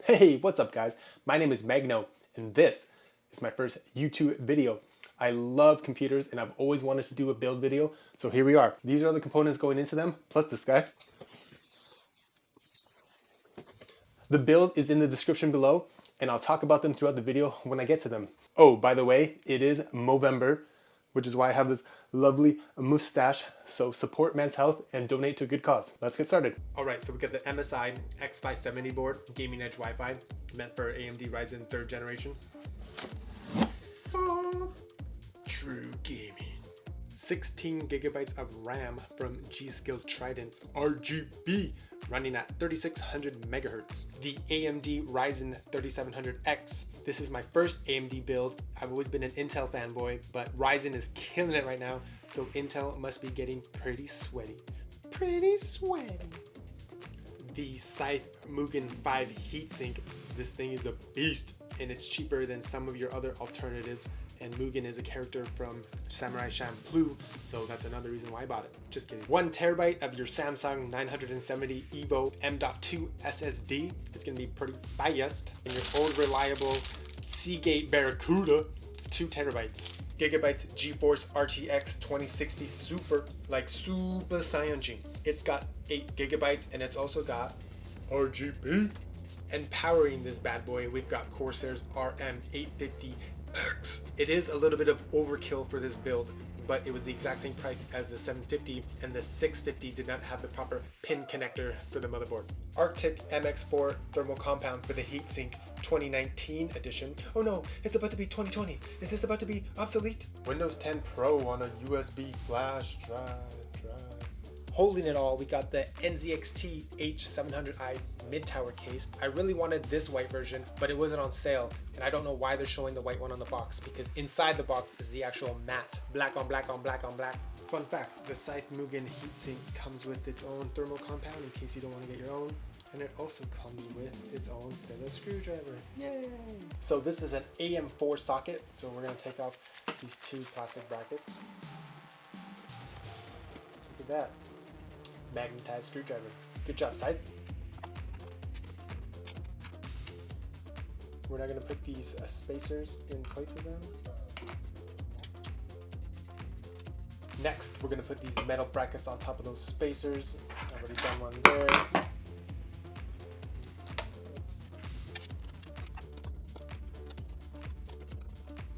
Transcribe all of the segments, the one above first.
Hey, what's up guys? My name is Magno and this is my first YouTube video. I love computers and I've always wanted to do a build video, so here we are. These are the components going into them, plus this guy. The build is in the description below and I'll talk about them throughout the video when I get to them. Oh, by the way, it is Movember, which is why I have this lovely mustache. So support men's health and donate to a good cause. Let's get started. All right, so we got the MSI X570 board, gaming edge Wi-Fi, meant for AMD Ryzen 3rd generation. True gaming. 16 gigabytes of RAM from G-Skill Trident Z RGB, running at 3600 megahertz. The AMD Ryzen 3700X. This is my first AMD build. I've always been an Intel fanboy, but Ryzen is killing it right now, so Intel must be getting pretty sweaty. Pretty sweaty. The Scythe Mugen 5 heatsink. This thing is a beast, and it's cheaper than some of your other alternatives. And Mugen is a character from Samurai Champloo, so that's another reason why I bought it. Just kidding. 1 terabyte of your Samsung 970 EVO M.2 SSD. It's gonna be pretty fast. And your old reliable Seagate Barracuda, 2 terabytes. Gigabyte's GeForce RTX 2060 Super, like Super Saiyan. It's got 8 gigabytes and it's also got RGB. And powering this bad boy, we've got Corsair's RM850X. It is a little bit of overkill for this build, but it was the exact same price as the 750, and the 650 did not have the proper pin connector for the motherboard. Arctic MX4 thermal compound for the heatsink 2019 edition. Oh no, it's about to be 2020. Is this about to be obsolete? Windows 10 Pro on a USB flash drive. Holding it all, we got the NZXT H700i mid-tower case. I really wanted this white version, but it wasn't on sale, and I don't know why they're showing the white one on the box, because inside the box is the actual matte, black on black on black on black. Fun fact, the Scythe Mugen heatsink comes with its own thermal compound in case you don't want to get your own, and it also comes with its own Phillips screwdriver. Yay! So this is an AM4 socket, so we're going to take off these 2 plastic brackets. Look at that. Magnetized screwdriver. Good job, Scythe. We're now going to put these spacers in place of them. Next, we're going to put these metal brackets on top of those spacers. I've already done one there.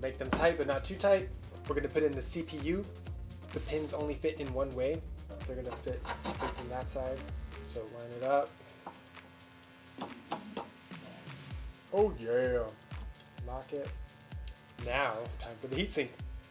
Make them tight, but not too tight. We're going to put in the CPU. The pins only fit in one way. They're going to fit facing that side. So line it up. Oh yeah. Lock it. Now, time for the heatsink.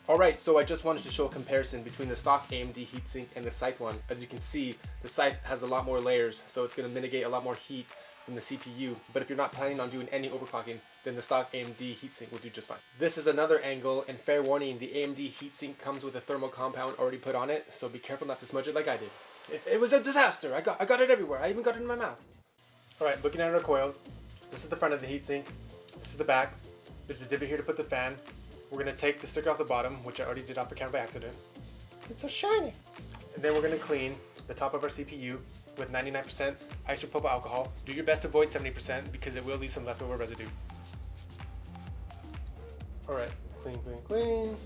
Alright, so I just wanted to show a comparison between the stock AMD heatsink and the Scythe one. As you can see, the Scythe has a lot more layers, so it's going to mitigate a lot more heat than the CPU. But if you're not planning on doing any overclocking, then the stock AMD heatsink will do just fine. This is another angle, and fair warning, the AMD heatsink comes with a thermal compound already put on it, so be careful not to smudge it like I did. It was a disaster. I got it everywhere. I even got it in my mouth. Alright, looking at our coils. This is the front of the heatsink. This is the back. There's a divot here to put the fan. We're going to take the sticker off the bottom, which I already did off the camera by accident. It's so shiny. And then we're going to clean the top of our CPU with 99% isopropyl alcohol. Do your best to avoid 70% because it will leave some leftover residue. Alright, clean, clean, clean.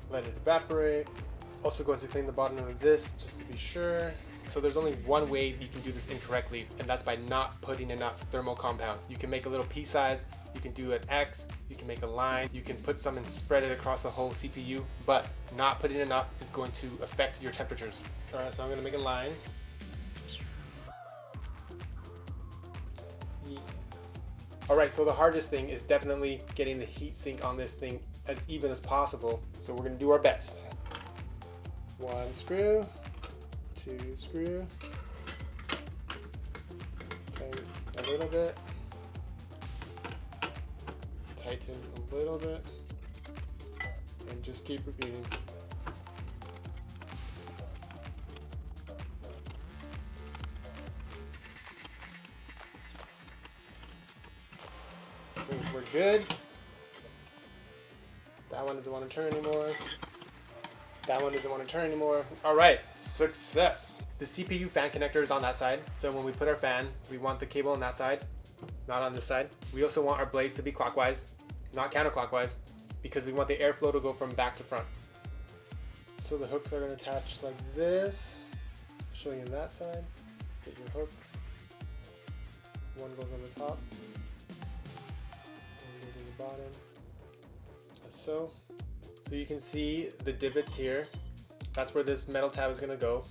Let it evaporate. Also going to clean the bottom of this just to be sure. So there's only one way you can do this incorrectly, and that's by not putting enough thermal compound. You can make a little pea size, you can do an X, you can make a line, you can put some and spread it across the whole CPU, but not putting enough is going to affect your temperatures. Alright, so I'm going to make a line. Yeah. Alright, so the hardest thing is definitely getting the heatsink on this thing as even as possible, so we're going to do our best. 1 screw. 2 screw, tighten a little bit, tighten a little bit, and just keep repeating. We're good. That one doesn't want to turn anymore. That one doesn't want to turn anymore. All right, Success. The CPU fan connector is on that side. So when we put our fan, we want the cable on that side, not on this side. We also want our blades to be clockwise, not counterclockwise, because we want the airflow to go from back to front. So the hooks are going to attach like this. I'll show you on that side. Get your hook. One goes on the top. One goes on the bottom. As so. So you can see the divots here. That's where this metal tab is going to go.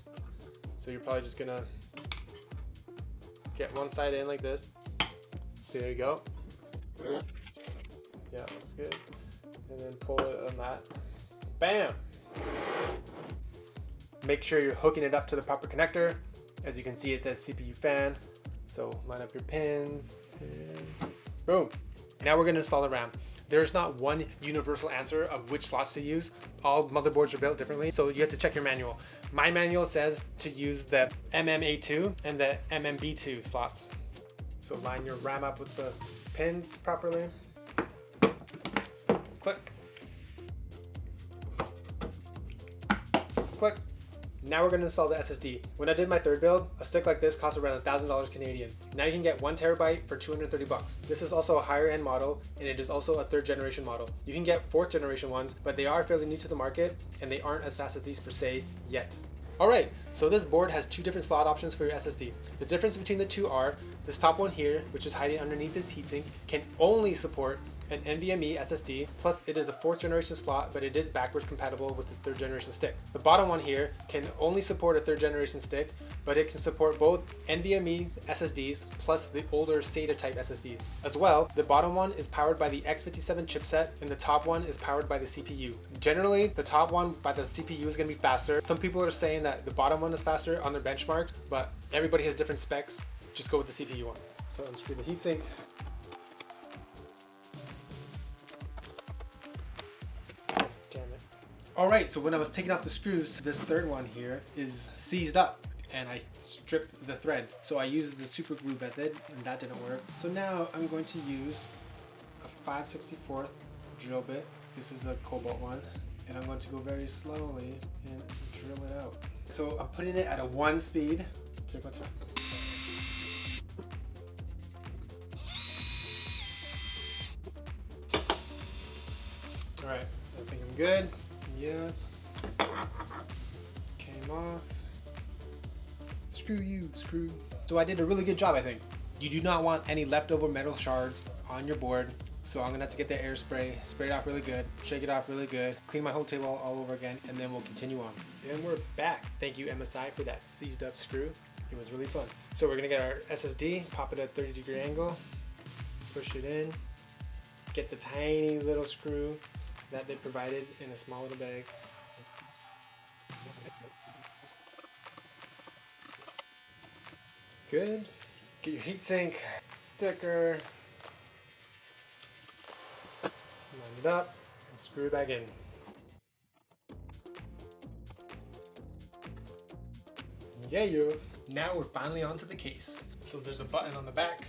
So you're probably just going to get one side in like this. There you go. Yeah, looks good. And then pull it on that. Bam! Make sure you're hooking it up to the proper connector. As you can see, it says CPU fan. So line up your pins. And boom. Now we're going to install the RAM. There's not one universal answer of which slots to use. All motherboards are built differently, so you have to check your manual. My manual says to use the MMA2 and the MMB2 slots. So line your RAM up with the pins properly. Click. Click. Now we're going to install the SSD. When I did my third build, a stick like this cost around $1,000 Canadian. Now you can get 1 terabyte for 230 bucks. This is also a higher end model, and it is also a 3rd generation model. You can get 4th generation ones, but they are fairly new to the market, and they aren't as fast as these per se yet. Alright, so this board has 2 different slot options for your SSD. The difference between the 2 are, this top one here, which is hiding underneath this heatsink, can only support an NVMe SSD, plus it is a 4th generation slot, but it is backwards compatible with this 3rd generation stick. The bottom one here can only support a 3rd generation stick, but it can support both NVMe SSDs plus the older SATA type SSDs. As well, the bottom one is powered by the X57 chipset, and the top one is powered by the CPU. Generally, the top one by the CPU is going to be faster. Some people are saying that the bottom one is faster on their benchmarks, but everybody has different specs. Just go with the CPU one. So unscrew the heatsink. Alright, so when I was taking off the screws, this 3rd one here is seized up and I stripped the thread. So I used the super glue method and that didn't work. So now I'm going to use a 5/64 drill bit. This is a cobalt one. And I'm going to go very slowly and drill it out. So I'm putting it at a 1 speed. Take my time. Alright, I think I'm good. Yes. Came off. Screw you, screw. So I did a really good job, I think. You do not want any leftover metal shards on your board. So I'm gonna have to get the air spray it off really good, shake it off really good, clean my whole table all over again, and then we'll continue on. And we're back. Thank you MSI for that seized up screw. It was really fun. So we're gonna get our SSD, pop it at a 30-degree angle, push it in, get the tiny little screw that they provided in a small little bag. Good. Get your heatsink, sticker, line it up, and screw it back in. Yeah, you. Now we're finally onto the case. So there's a button on the back.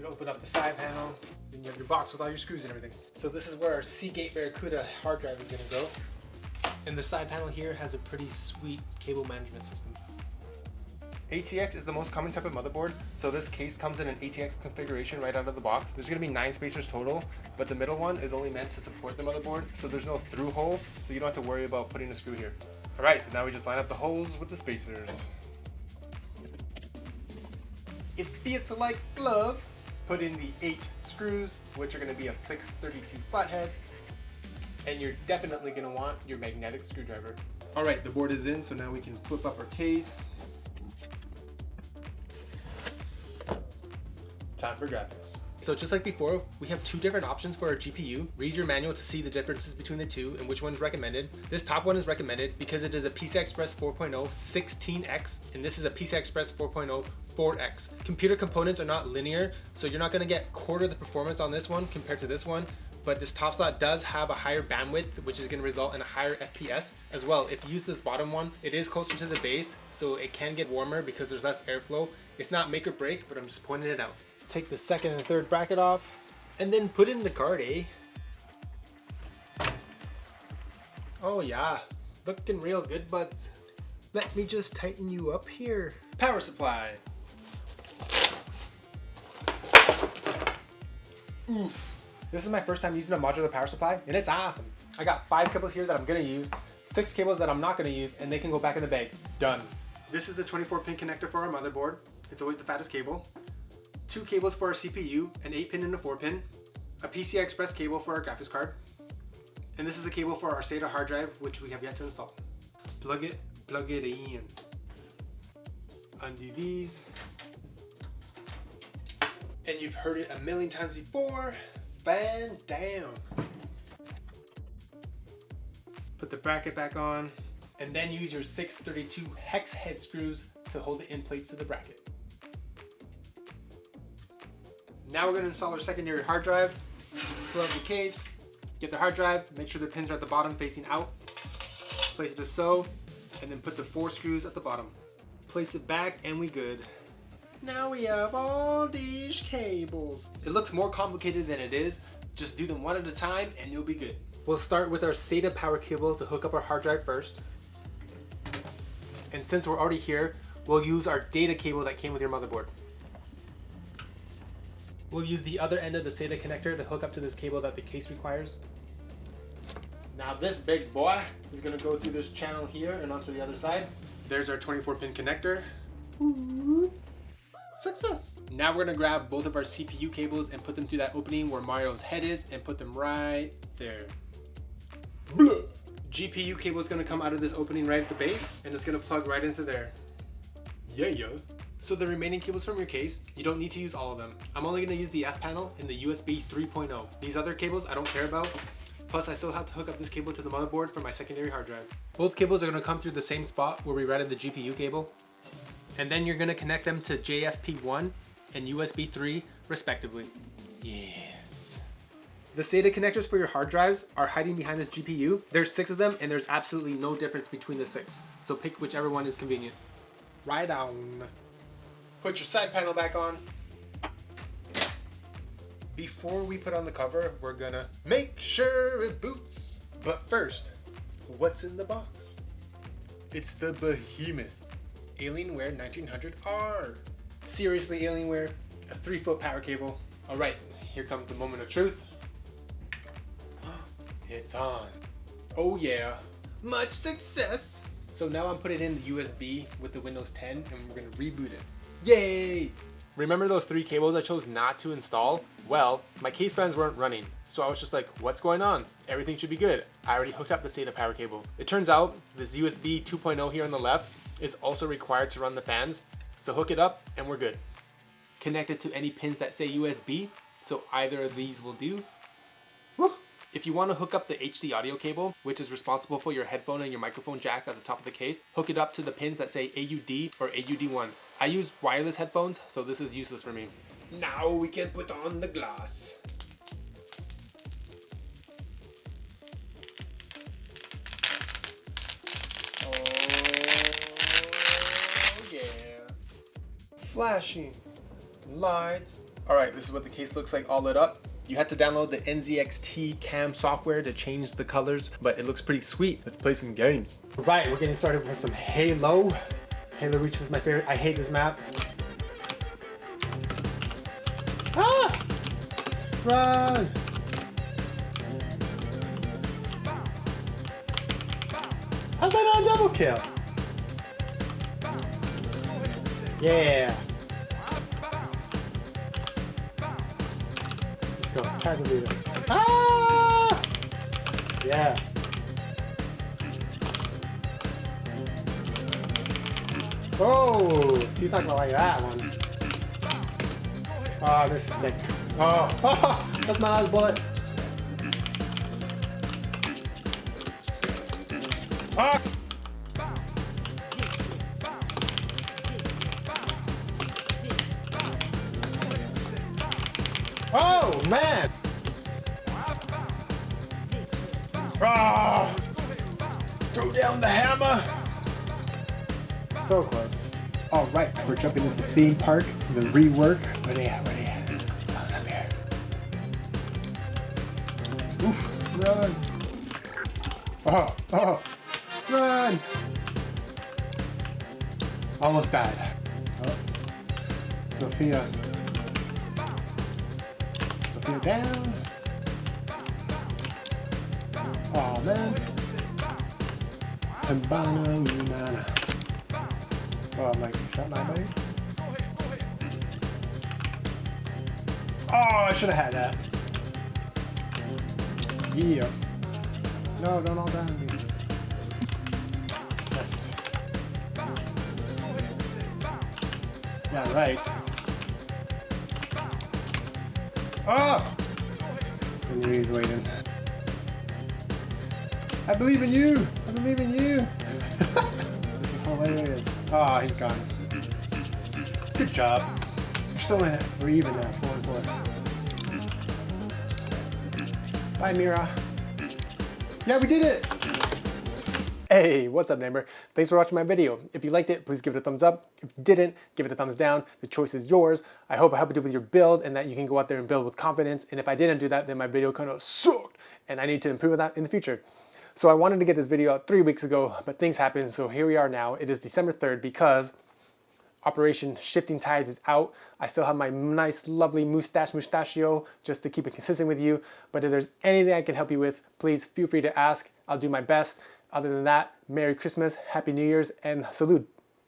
You open up the side panel. Then you have your box with all your screws and everything. So this is where our Seagate Barracuda hard drive is gonna go. And the side panel here has a pretty sweet cable management system. ATX is the most common type of motherboard, so this case comes in an ATX configuration right out of the box. There's gonna be 9 spacers total, but the middle one is only meant to support the motherboard, so there's no through hole, so you don't have to worry about putting a screw here. Alright, so now we just line up the holes with the spacers. It fits like a glove. Put in the 8 screws, which are going to be a 632 flathead, and you're definitely going to want your magnetic screwdriver. Alright, the board is in, so now we can flip up our case. Time for graphics. So just like before, we have 2 different options for our GPU. Read your manual to see the differences between the 2 and which one is recommended. This top one is recommended because it is a PCI Express 4.0 16X, and this is a PCI Express 4.0 4X. Computer components are not linear, so you're not gonna get quarter the performance on this one compared to this one, but this top slot does have a higher bandwidth, which is gonna result in a higher FPS as well. If you use this bottom one, it is closer to the base, so it can get warmer because there's less airflow. It's not make or break, but I'm just pointing it out. Take the 2nd and 3rd bracket off, and then put in the card, eh? Oh yeah, looking real good, buds. Let me just tighten you up here. Power supply. Oof. This is my first time using a modular power supply, and it's awesome. I got 5 cables here that I'm gonna use, 6 cables that I'm not gonna use, and they can go back in the bag. Done. This is the 24-pin connector for our motherboard. It's always the fattest cable. 2 cables for our CPU, an 8-pin and a 4-pin. A PCI Express cable for our graphics card. And this is a cable for our SATA hard drive, which we have yet to install. Plug it in. Undo these. And you've heard it a million times before. Fan down. Put the bracket back on, and then use your 632 hex head screws to hold it in place to the bracket. Now we're going to install our secondary hard drive. Pull out the case, get the hard drive, make sure the pins are at the bottom facing out. Place it as so, and then put the 4 screws at the bottom. Place it back and we good. Now we have all these cables. It looks more complicated than it is. Just do them one at a time and you'll be good. We'll start with our SATA power cable to hook up our hard drive first. And since we're already here, we'll use our data cable that came with your motherboard. We'll use the other end of the SATA connector to hook up to this cable that the case requires. Now this big boy is gonna go through this channel here and onto the other side. There's our 24-pin connector. Success! Now we're gonna grab both of our CPU cables and put them through that opening where Mario's head is and put them right there. Blah. GPU cable is gonna come out of this opening right at the base and it's gonna plug right into there. Yeah. So the remaining cables from your case, you don't need to use all of them. I'm only gonna use the F panel and the USB 3.0. These other cables I don't care about. Plus I still have to hook up this cable to the motherboard for my secondary hard drive. Both cables are gonna come through the same spot where we routed the GPU cable. And then you're gonna connect them to JFP1 and USB 3 respectively. Yes. The SATA connectors for your hard drives are hiding behind this GPU. There's 6 of them and there's absolutely no difference between the 6. So pick whichever one is convenient. Right on. Put your side panel back on. Before we put on the cover, we're gonna make sure it boots. But first, what's in the box? It's the behemoth Alienware 1900R. Seriously, Alienware, a 3-foot power cable. All right, here comes the moment of truth. It's on. Oh yeah, much success. So now I'm putting in the USB with the Windows 10 and we're gonna reboot it. Yay! Remember those 3 cables I chose not to install? Well, my case fans weren't running, so I was just like, what's going on? Everything should be good. I already hooked up the SATA power cable. It turns out this USB 2.0 here on the left is also required to run the fans, so hook it up and we're good. Connect it to any pins that say USB, so either of these will do. Woo! If you want to hook up the HD audio cable, which is responsible for your headphone and your microphone jacks at the top of the case, hook it up to the pins that say AUD or AUD1. I use wireless headphones, so this is useless for me. Now we can put on the glass. Oh yeah. Flashing lights. All right, this is what the case looks like all lit up. You had to download the NZXT cam software to change the colors, but it looks pretty sweet. Let's play some games. All right, we're getting started with some Halo. Halo Reach was my favorite. I hate this map. Ah! Run! How's that not a double kill? Yeah. Go. Try to do it. Ah! Yeah. Oh, he's not gonna like that one. Oh, this is sick. Oh, that's my last bullet. Ah! Oh, man! Ah! Throw down the hammer! So close. All right, we're jumping into the theme park, the rework. Where they at? Someone's up here. Oof, run! Oh, run! Almost died. Oh. Sophia down. Oh man. And banana. Oh, I'm like, is that my buddy? Oh, I should have had that. Yeah. No, don't all down, dude. Yes. Yeah, right. Oh! I knew he was waiting. I believe in you! I believe in you! This is hilarious. Oh, he's gone. Good job. We're still in it. We're even now. 4 and 4. Bye, Mira. Yeah, we did it! Hey, what's up, neighbor? Thanks for watching my video. If you liked it, please give it a thumbs up. If you didn't, give it a thumbs down. The choice is yours. I hope I helped you with your build and that you can go out there and build with confidence. And if I didn't do that, then my video kind of sucked. And I need to improve on that in the future. So I wanted to get this video out 3 weeks ago, but things happened. So here we are now. It is December 3rd because Operation Shifting Tides is out. I still have my nice, lovely mustachio just to keep it consistent with you. But if there's anything I can help you with, please feel free to ask. I'll do my best. Other than that, Merry Christmas, Happy New Year's, and salud.